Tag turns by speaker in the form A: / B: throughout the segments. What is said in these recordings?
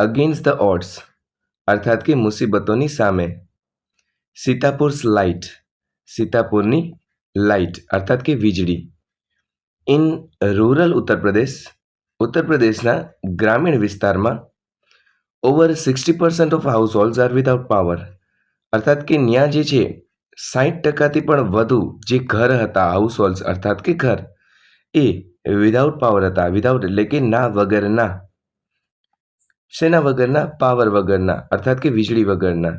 A: Against the odds અર્થાત કે મુસીબતોની સામે. સીતાપુર્સ લાઇટ, સીતાપુરની લાઇટ અર્થાત કે વીજળી. ઇન રૂરલ ઉત્તર પ્રદેશ, ઉત્તર પ્રદેશના ગ્રામીણ વિસ્તારમાં over 60% of households are without power અર્થાત કે ત્યાં જે છે 60%થી પણ વધુ જે ઘર હતા, હાઉસ હોલ્ડ્સ અર્થાત કે ઘર, એ વિધાઉટ પાવર હતા. વિધાઉટ એટલે કે ના વગરના. શેના વગરના? પાવર વગરના અર્થાત કે વીજળી વગરના.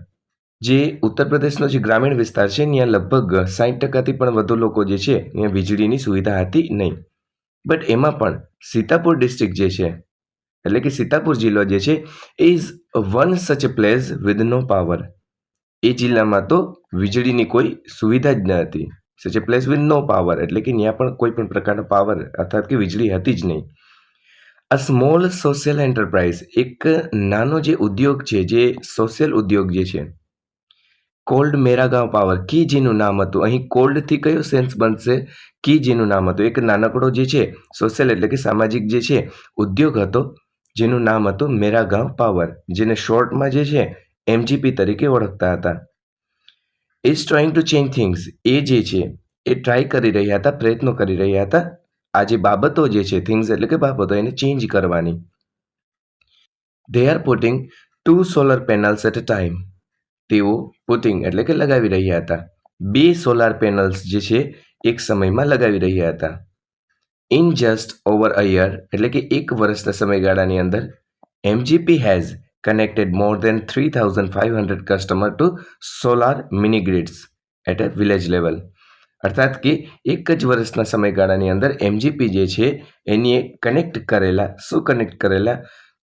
A: જે ઉત્તર પ્રદેશનો જે ગ્રામીણ વિસ્તાર છે ત્યાં લગભગ 60%થી પણ વધુ લોકો જે છે ત્યાં વીજળીની સુવિધા હતી નહીં. બટ એમાં પણ સીતાપુર ડિસ્ટ્રિક્ટ જે છે એટલે કે સીતાપુર જિલ્લો જે છે is one such a place with no power. એ જિલ્લામાં તો વીજળીની કોઈ સુવિધા જ ન હતી. Such a place with no power એટલે કે ત્યાં પણ કોઈ પણ પ્રકારનો પાવર અર્થાત કે વીજળી હતી જ નહીં. અ સ્મોલ સોશિયલ એન્ટરપ્રાઇઝ, એક નાનો જે ઉદ્યોગ છે, જે સોશિયલ ઉદ્યોગ જે છે, કોલ્ડ મેરાગાંવ પાવર, કી જેનું નામ હતું. અહીં કોલ્ડથી કયો સેન્સ બનશે? કી જેનું નામ હતું. એક નાનકડો જે છે સોશિયલ એટલે કે સામાજિક જે છે ઉદ્યોગ હતો જેનું નામ હતું મેરાગાંવ પાવર, જેને શોર્ટમાં જે છે MGP તરીકે ઓળખતા હતા. Is trying to change things, એ જે છે એ ટ્રાય કરી રહ્યા હતા, પ્રયત્નો કરી રહ્યા હતા આ જે બાબતો જે છે, થિંગ્સ એટલે કે બાબતો, એને ચેન્જ કરવાની. They are putting 2 solar panels at a time. તેઓ પુટિંગ એટલે કે લગાવી રહ્યા હતા 2 સોલાર પેનલ્સ જે છે એક સમયમાં લગાવી રહ્યા હતા. In just over a year એટલે કે એક વર્ષના સમયગાળાની અંદર MGP has connected more than 3,500 customer to solar mini grids at a village level. અર્થાત કે એક જ વર્ષના સમયગાળાની અંદર MGP જે છે એની કનેક્ટ કરેલા, શું કનેક્ટ કરેલા?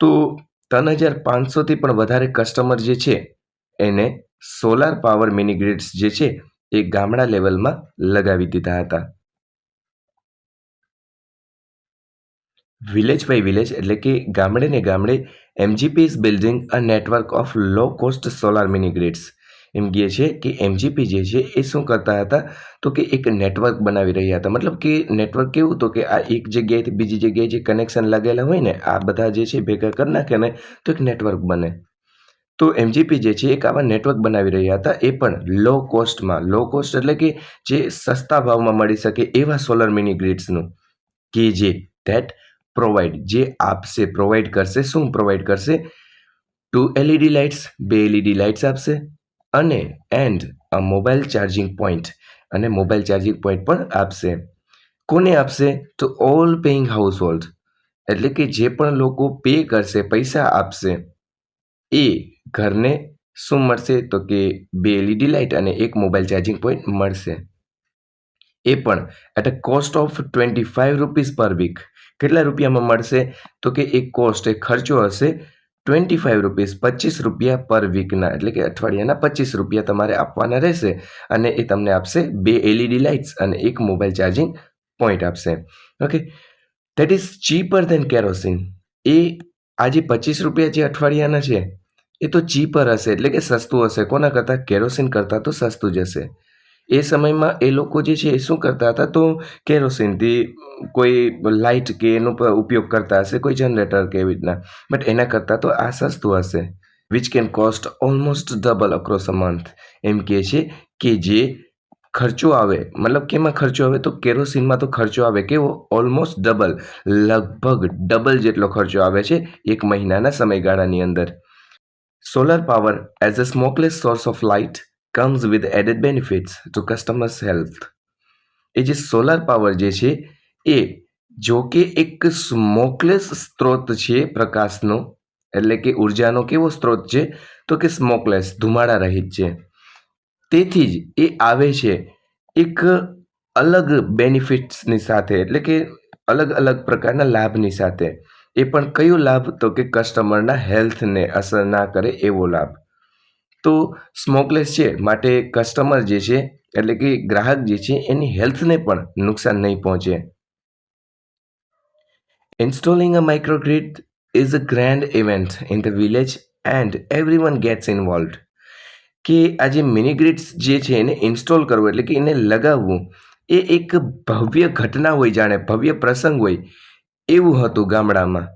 A: તો 3,500થી પણ વધારે કસ્ટમર જે છે એને સોલાર પાવર મિની ગ્રીડ્સ જે છે એ ગામડા લેવલમાં લગાવી દીધા હતા. વિલેજ બાય વિલેજ એટલે કે ગામડે ને ગામડે MGP is building a network of low cost solar mini grids. એમ કહે છે કે MGP જે છે એ શું કરતા હતા? તો કે એક નેટવર્ક બનાવી રહ્યા હતા. મતલબ કે નેટવર્ક કેવું? તો કે આ એક જગ્યાએથી બીજી જગ્યાએ જે કનેક્શન લાગેલા હોય ને, આ બધા જે છે ભેગા કરી નાખે ને તો એક નેટવર્ક બને. તો MGP જે છે એક આવા નેટવર્ક બનાવી રહ્યા હતા, એ પણ લો કોસ્ટમાં. લો કોસ્ટ એટલે કે જે સસ્તા ભાવમાં મળી શકે એવા સોલર મિની ગ્રીડ્સનું, કે જે ધેટ પ્રોવાઈડ, જે આપશે, પ્રોવાઈડ કરશે. શું પ્રોવાઈડ કરશે? 2 LED લાઇટ્સ, 2 LED લાઇટ્સ આપશે, અને and a mobile charging point, અને મોબાઈલ ચાર્જિંગ પોઈન્ટ પણ આપશે. કોને આપશે? તો ઓલ પેઇંગ હાઉસ હોલ્ડ એટલે કે જે પણ લોકો પે કરશે, પૈસા આપશે, એ ઘરને શું મળશે? તો કે 2 LED લાઇટ અને એક મોબાઈલ ચાર્જિંગ પોઈન્ટ મળશે. એ પણ at a cost of 25 rupees per week. કેટલા રૂપિયામાં મળશે? તો કે એક કોસ્ટ, એક ખર્ચો હશે 25 રૂપીસ, 25 રૂપિયા પર વીકના, એટલે કે અઠવાડિયાના 25 રૂપિયા તમારે આપવાના રહેશે, અને એ તમને આપશે 2 LED લાઇટ્સ અને એક મોબાઈલ ચાર્જિંગ પોઈન્ટ આપશે. Okay, that is cheaper than kerosene. એ આજે 25 રૂપિયા જે અઠવાડિયાના છે એ તો ચીપર હશે એટલે કે સસ્તું હશે. કોના કરતાં? કેરોસીન કરતાં તો સસ્તું જ હશે. એ સમયમાં એ લોકો જે છે એ શું કરતા હતા? તો કેરોસીનથી કોઈ લાઇટ કે એનો ઉપયોગ કરતા હશે, કોઈ જનરેટર કે એવી રીતના. બટ એના કરતાં તો આ સસ્તું હશે. Which can cost almost double across a month. એમ કહે છે કે જે ખર્ચો આવે, મતલબ કેમાં ખર્ચો આવે? તો કેરોસીનમાં તો ખર્ચો આવે કેવો? ઓલમોસ્ટ ડબલ, લગભગ ડબલ જેટલો ખર્ચો આવે છે એક મહિનાના સમયગાળાની અંદર. Solar power as a smokeless source of light comes with added benefits to customers' health. એ જે સોલાર પાવર જે છે એ જો કે એક સ્મોકલેસ સ્ત્રોત છે પ્રકાશનો, એટલે કે ઉર્જાનો કેવો સ્ત્રોત છે? તો કે સ્મોકલેસ, ધુમાડા રહિત છે. તેથી જ એ આવે છે એક અલગ બેનિફિટ્સની સાથે, એટલે કે અલગ અલગ પ્રકારના લાભની સાથે. એ પણ કયો લાભ? તો કે કસ્ટમરના હેલ્થને અસર ના કરે એવો લાભ. તો સ્મોકલેસ છે માટે કસ્ટમર જે છે એટલે કે ગ્રાહક જે છે એની હેલ્થને પણ નુકસાન નહીં પહોંચે. Installing a microgrid is a grand event in the village and everyone gets involved. કે આ જે મિની ગ્રીડ્સ જે છે એને ઇન્સ્ટોલ કરવું એટલે કે એને લગાવવું એ એક ભવ્ય ઘટના હોય, જાણે ભવ્ય પ્રસંગ હોય એવું હતું ગામડામાં.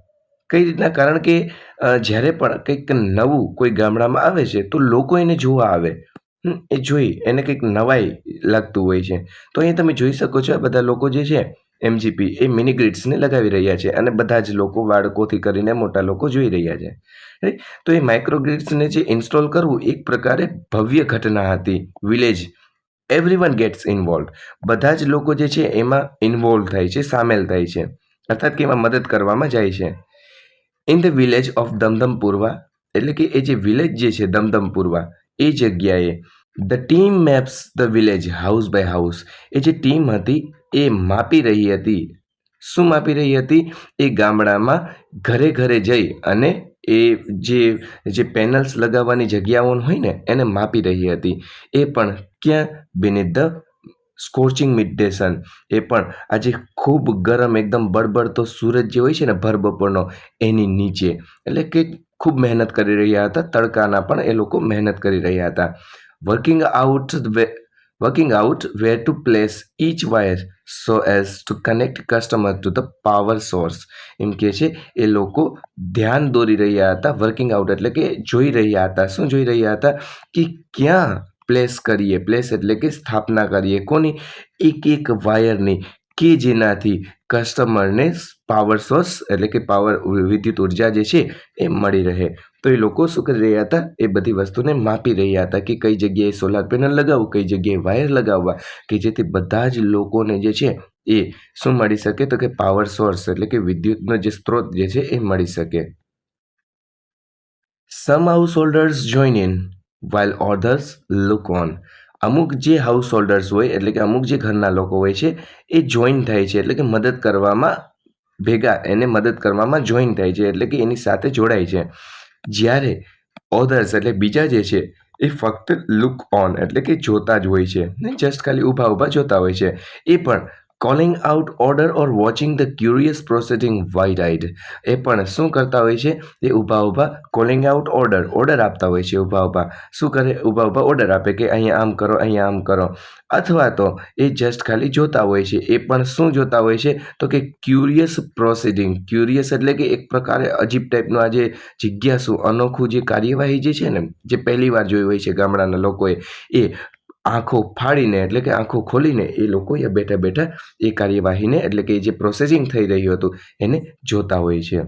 A: કઈ રીતના? કારણ કે જ્યારે પણ કંઈક નવું કોઈ ગામડામાં આવે છે તો લોકો એને જોવા આવે. એ જોઈ એને કંઈક નવાઈ લાગતું હોય છે. તો અહીં તમે જોઈ શકો છો આ બધા લોકો જે છે એમજીપી એ મિની ગ્રીડ્સને લગાવી રહ્યા છે અને બધા જ લોકો બાળકોથી કરીને મોટા લોકો જોઈ રહ્યા છે. રાઈટ? તો એ માઇક્રો ગ્રીડ્સને જે ઇન્સ્ટોલ કરવું એક પ્રકારે ભવ્ય ઘટના હતી. Village everyone gets involve. બધા જ લોકો જે છે એમાં ઇન્વોલ્વ થાય છે, સામેલ થાય છે. અર્થાત કે એમાં મદદ કરવામાં જાય છે. ઇન ધ વિલેજ ઓફ દમદમપુરવા, એટલે કે એ જે વિલેજ જે છે દમદમપુરવા, એ જગ્યાએ the team maps the village house by house. એ જે ટીમ હતી એ માપી રહી હતી. શું માપી રહી હતી? એ ગામડામાં ઘરે ઘરે જઈ અને એ જે પેનલ્સ લગાવવાની જગ્યાઓ હોય ને એને માપી રહી હતી. એ પણ ક્યાં? beneath the scorching mid day sun. એ પણ આજે ખૂબ ગરમ એકદમ બળબડતો સૂરજ જે હોય છે ને ભર બપોરનો એની નીચે. એટલે કે ખૂબ મહેનત કરી રહ્યા હતા. તડકાના પણ એ લોકો મહેનત કરી રહ્યા હતા. Working out where to place each wire so as to connect customer to the power source. એમ કે છે એ લોકો ધ્યાન દોરી રહ્યા હતા. વર્કિંગ આઉટ એટલે કે જોઈ રહ્યા હતા. શું જોઈ રહ્યા હતા? કે ક્યાં પ્લેસ કરીએ. પ્લેસ એટલે કે સ્થાપના કરીએ. કોની? એક એક વાયરની, કે જેનાથી કસ્ટમરને પાવર સોર્સ એટલે કે પાવર વિદ્યુત ઉર્જા જે છે એ મળી રહે. તો એ લોકો શું કરી રહ્યા હતા? એ બધી વસ્તુને માપી રહ્યા હતા કે કઈ જગ્યાએ સોલાર પેનલ લગાવવું, કઈ જગ્યાએ વાયર લગાવવા, કે જેથી બધા જ લોકોને જે છે એ શું મળી શકે? તો કે પાવર સોર્સ એટલે કે વિદ્યુતનો જે સ્ત્રોત જે છે એ મળી શકે. Some householders join in while others look on. અમુક જે હાઉસ હોલ્ડર્સ હોય એટલે કે અમુક જે ઘરના લોકો હોય છે એ જોઈન થાય છે એટલે કે મદદ કરવામાં એને મદદ કરવામાં જોઈન થાય છે એટલે કે એની સાથે જોડાય છે. જ્યારે ઓધર્સ એટલે બીજા જે છે એ ફક્ત લુક ઓન એટલે કે જોતા જ હોય છે. જસ્ટ ખાલી ઊભા જોતા હોય છે. એ પણ calling out order or watching the curious processing wide eyed. એ પણ શું કરતા હોય છે? એ ઊભા કોલિંગ આઉટ ઓર્ડર આપતા હોય છે. ઊભા શું કરે? ઊભા ઓર્ડર આપે કે અહીંયા આમ કરો, અહીંયા આમ કરો. અથવા તો એ જસ્ટ ખાલી જોતા હોય છે. એ પણ શું જોતા હોય છે? તો કે ક્યુરિયસ પ્રોસિડિંગ. ક્યુરિયસ એટલે કે એક પ્રકારે અજીબ ટાઈપનું આ જે જિજ્ઞાસુ અનોખું જે કાર્યવાહી જે છે ને જે પહેલી વાર જોઈ હોય છે ગામડાના લોકોએ, એ આંખો ફાડીને એટલે કે આંખો ખોલીને એ લોકો બેઠા બેઠા એ કાર્યવાહીને એટલે કે જે પ્રોસેસિંગ થઈ રહ્યું હતું એને જોતા હોય છે.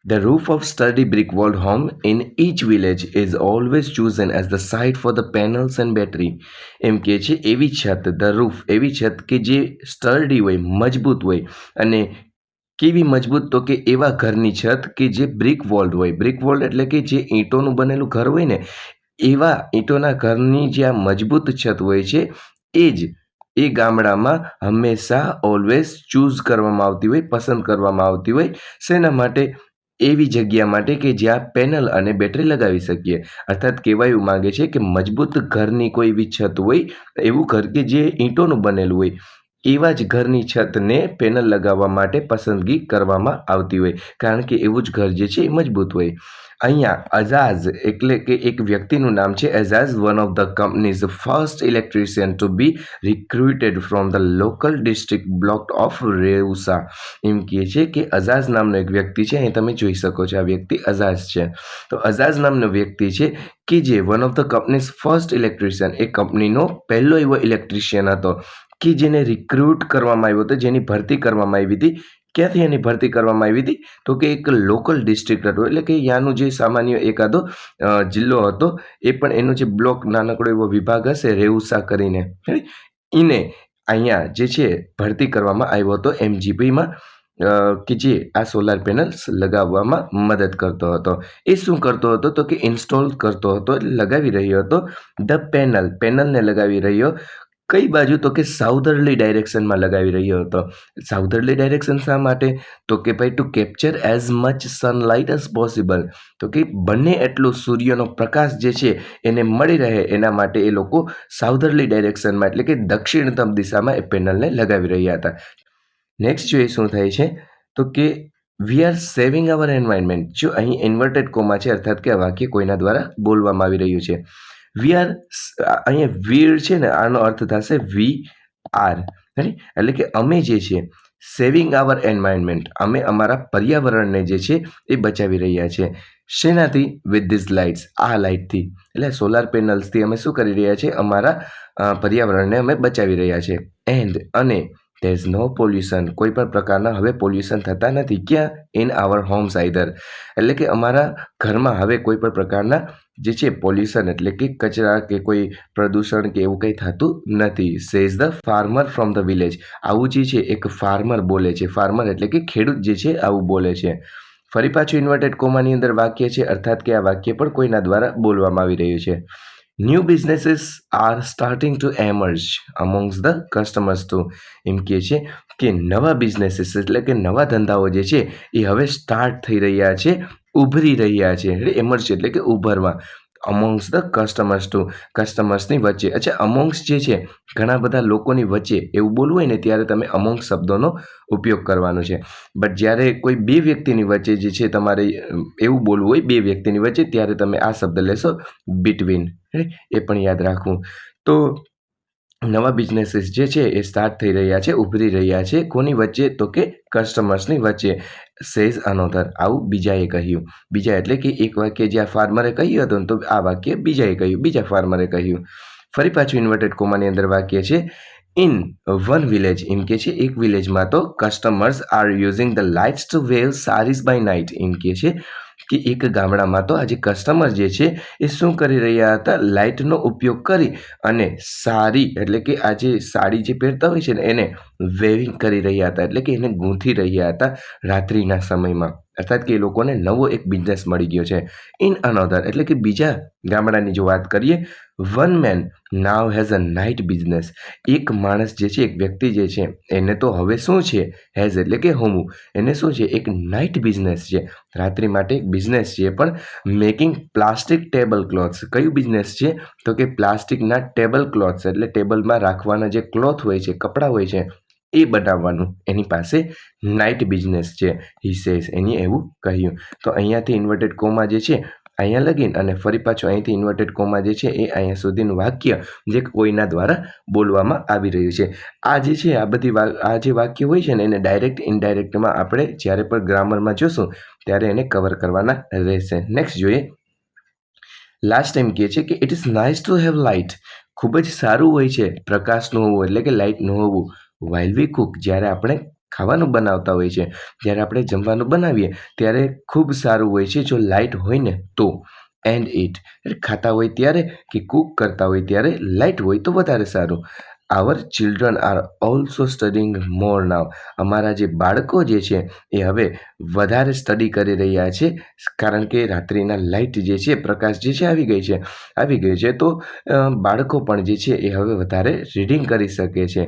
A: The roof of sturdy brick-walled home in each village is always chosen as the site for the panels and battery. એમ કે છે એવી છત, ધ રૂફ એવી છત કે જે સ્ટર્ડી હોય, મજબૂત હોય. અને કેવી મજબૂત? તો કે એવા ઘરની છત કે જે બ્રિક વોલ્ડ હોય. બ્રિક વોલ્ડ એટલે કે જે ઈંટોનું બનેલું ઘર હોય ને એવા ઈંટોના ઘરની જે આ મજબૂત છત હોય છે એ જ એ ગામડામાં હંમેશા ઓલવેઝ ચૂઝ કરવામાં આવતી હોય, પસંદ કરવામાં આવતી હોય. શેના માટે? એવી જગ્યા માટે કે જ્યાં પેનલ અને બેટરી લગાવી શકીએ. અર્થાત કહેવા એવું માંગે છે કે મજબૂત ઘરની કોઈ એવી છત હોય, એવું ઘર કે જે ઈંટોનું બનેલું હોય, એવા જ ઘરની છતને પેનલ લગાવવા માટે પસંદગી કરવામાં આવતી હોય. કારણ કે એવું જ ઘર જે છે એ મજબૂત હોય. અહીંયા અઝાઝ એટલે કે એક વ્યક્તિનું નામ છે Ejaz, one of the company's first electrician to be recruited from the local district block of Reusa. એમ કહે છે કે અઝાઝ નામનો એક વ્યક્તિ છે. અહીં તમે જોઈ શકો છો આ વ્યક્તિ અઝાઝ છે. તો અઝાઝ નામનો વ્યક્તિ છે કે જે one of the company's first electrician, એ કંપનીનો પહેલો એવો ઇલેક્ટ્રિશિયન હતો કે જેને રિક્રુટ કરવામાં આવ્યો હતો, જેની ભરતી કરવામાં આવી હતી. ક્યાંથી એની ભરતી કરવામાં આવી હતી? તો કે એક લોકલ ડિસ્ટ્રિક્ટ હતો એટલે કે ત્યાંનું જે સામાન્ય એકાદો જિલ્લો હતો એ પણ એનો જે બ્લોક નાનકડો એવો વિભાગ હશે રેઉસા કરીને, એને અહીંયા જે છે ભરતી કરવામાં આવ્યો હતો એમજીપીમાં, કે જે આ સોલાર પેનલ્સ લગાવવામાં મદદ કરતો હતો. એ શું કરતો હતો? તો કે ઇન્સ્ટોલ કરતો હતો, લગાવી રહ્યો હતો ધ પેનલને લગાવી રહ્યો. કઈ બાજુ? તો કે સાઉથર્લી ડાયરેક્શનમાં લગાવી રહ્યો હતો. સાઉથર્લી ડાયરેક્શન શા માટે? તો કે ભાઈ two capture as much sunlight as possible. તો કે બને એટલો સૂર્યનો પ્રકાશ જે છે એને મળી રહે એના માટે એ લોકો સાઉથર્લી ડાયરેક્શનમાં એટલે કે દક્ષિણતમ દિશામાં એ પેનલને લગાવી રહ્યા હતા. નેક્સ્ટ જોઈએ શું થાય છે તો કે we are saving our environment. જો અહીં ઇન્વર્ટેડ કોમા છે અર્થાત કે આ વાક્ય કોઈના દ્વારા બોલવામાં આવી રહ્યું છે. વી આર, અહીંયા વીર છે ને આનો અર્થ થશે વી આર, એટલે કે અમે જે છે સેવિંગ આવર એન્વાયરમેન્ટ, અમે અમારા પર્યાવરણને જે છે એ બચાવી રહ્યા છે. શેનાથી? વિથ ધીસ લાઇટ્સ, આ લાઇટથી, એટલે સોલાર પેનલ્સથી અમે શું કરી રહ્યા છીએ? અમારા પર્યાવરણને અમે બચાવી રહ્યા છીએ. અને there is no pollution, કોઈ પણ પ્રકારના હવે પોલ્યુશન થતા નથી. ક્યાં? ઇન આવર હોમ્સ આઈધર, એટલે કે અમારા ઘરમાં હવે કોઈ પણ પ્રકારના જે છે પોલ્યુશન એટલે કે કચરા કે કોઈ પ્રદૂષણ કે એવું કંઈ થતું નથી. Says the farmer from the village, આવું જે છે એક ફાર્મર બોલે છે. ફાર્મર એટલે કે ખેડૂત જે છે આવું બોલે છે. ફરી પાછું ઇન્વર્ટેડ કોમાની અંદર વાક્ય છે, અર્થાત કે આ વાક્ય પણ કોઈના દ્વારા બોલવામાં આવી રહ્યું છે. New businesses are starting to emerge amongst the customers too, એમ કહે છે કે નવા બિઝનેસીસ એટલે કે નવા ધંધાઓ જે છે એ હવે સ્ટાર્ટ થઈ રહ્યા છે, ઉભરી રહ્યા છે. એટલે એમર્જ એટલે કે ઉભરવા. અમોંગ્સ ધ કસ્ટમર્સ ટુ, કસ્ટમર્સની વચ્ચે. અચ્છા, અમોંગ્સ જે છે ઘણા બધા લોકોની વચ્ચે એવું બોલવું હોય ને ત્યારે તમે અમોંગ્સ શબ્દોનો ઉપયોગ કરવાનો છે. બટ જ્યારે કોઈ બે વ્યક્તિની વચ્ચે જે છે તમારે એવું બોલવું હોય બે વ્યક્તિની વચ્ચે, ત્યારે તમે આ શબ્દ લેશો બિટવીન. એ પણ યાદ રાખવું. તો નવા બિઝનેસીસ જે છે એ સ્ટાર્ટ થઈ રહ્યા છે, ઉભરી રહ્યા છે. કોની વચ્ચે? તો કે કસ્ટમર્સની વચ્ચે. સેઝ અનોધર, આવું બીજાએ કહ્યું. બીજા એટલે કે એક વાક્ય જે આ ફાર્મરે કહ્યું હતું તો આ વાક્ય બીજાએ કહ્યું, બીજા ફાર્મરે કહ્યું. ફરી પાછું ઇન્વર્ટેડ કોમાની અંદર વાક્ય છે ઇન વન વિલેજ, એમ કે છે એક વિલેજમાં તો customers are using the lights to weave saris by night, એમ કે છે કે એક ગામડામાં તો આજે કસ્ટમર જે છે એ શું કરી રહ્યા હતા? લાઇટનો ઉપયોગ કરી અને સાડી એટલે કે આ જે સાડી જે પહેરતા હોય છે ને એને વેવિંગ કરી રહ્યા હતા, એટલે કે એને ગૂંથી રહ્યા હતા રાત્રિના સમયમાં. અર્થાત કે એ લોકોને નવો એક બિઝનેસ મળી ગયો છે. ઇન અનધર એટલે કે બીજા ગામડાની જો વાત કરીએ, one man now has a night business, એક માણસ જે છે એક વ્યક્તિ જે છે એને તો હવે શું છે? હેઝ એટલે કે હોમું, એને શું છે? એક નાઇટ બિઝનેસ છે, રાત્રિ માટે એક બિઝનેસ છે. પણ મેકિંગ પ્લાસ્ટિક ટેબલ ક્લોથ્સ, કયું બિઝનેસ છે? તો કે પ્લાસ્ટિકના ટેબલ ક્લોથ્સ, એટલે ટેબલમાં રાખવાના જે ક્લોથ હોય છે, કપડાં હોય છે એ બનાવવાનું એની પાસે નાઇટ બિઝનેસ છે. હી સેઝ, એની એવું કહ્યું. તો અહીંયાથી ઇન્વર્ટેડ કોમા જે છે અહીંયા લગીન અને ફરી પાછું અહીંથી ઇન્વર્ટેડ કોમા જે છે એ અહીંયા સુધીનું વાક્ય જે કોઈના દ્વારા બોલવામાં આવી રહ્યું છે. આ જે છે આ જે વાક્ય હોય છે ને એને ડાયરેક્ટ ઇનડાયરેક્ટમાં આપણે જ્યારે પણ ગ્રામરમાં જોશું ત્યારે એને કવર કરવાના રહેશે. નેક્સ્ટ જોઈએ. લાસ્ટ ટાઈમ કહે છે કે it is nice to have light, ખૂબ જ સારું હોય છે પ્રકાશનું હોવું એટલે કે લાઇટનું હોવું. વાઇલ વી કુક, જ્યારે આપણે ખાવાનું બનાવતા હોય છે, જ્યારે આપણે જમવાનું બનાવીએ ત્યારે ખૂબ સારું હોય છે જો લાઇટ હોય ને તો. એન્ડ ઇટ, એટલે ખાતા હોય ત્યારે કે કુક કરતા હોય ત્યારે લાઇટ હોય તો વધારે સારું. આવર ચિલ્ડ્રન આર ઓલ્સો સ્ટડિંગ મોર નાવ, અમારા જે બાળકો જે છે એ હવે વધારે સ્ટડી કરી રહ્યા છે, કારણ કે રાત્રિના લાઇટ જે છે પ્રકાશ જે છે આવી ગઈ છે. તો બાળકો પણ જે છે એ હવે વધારે રીડિંગ કરી શકે છે.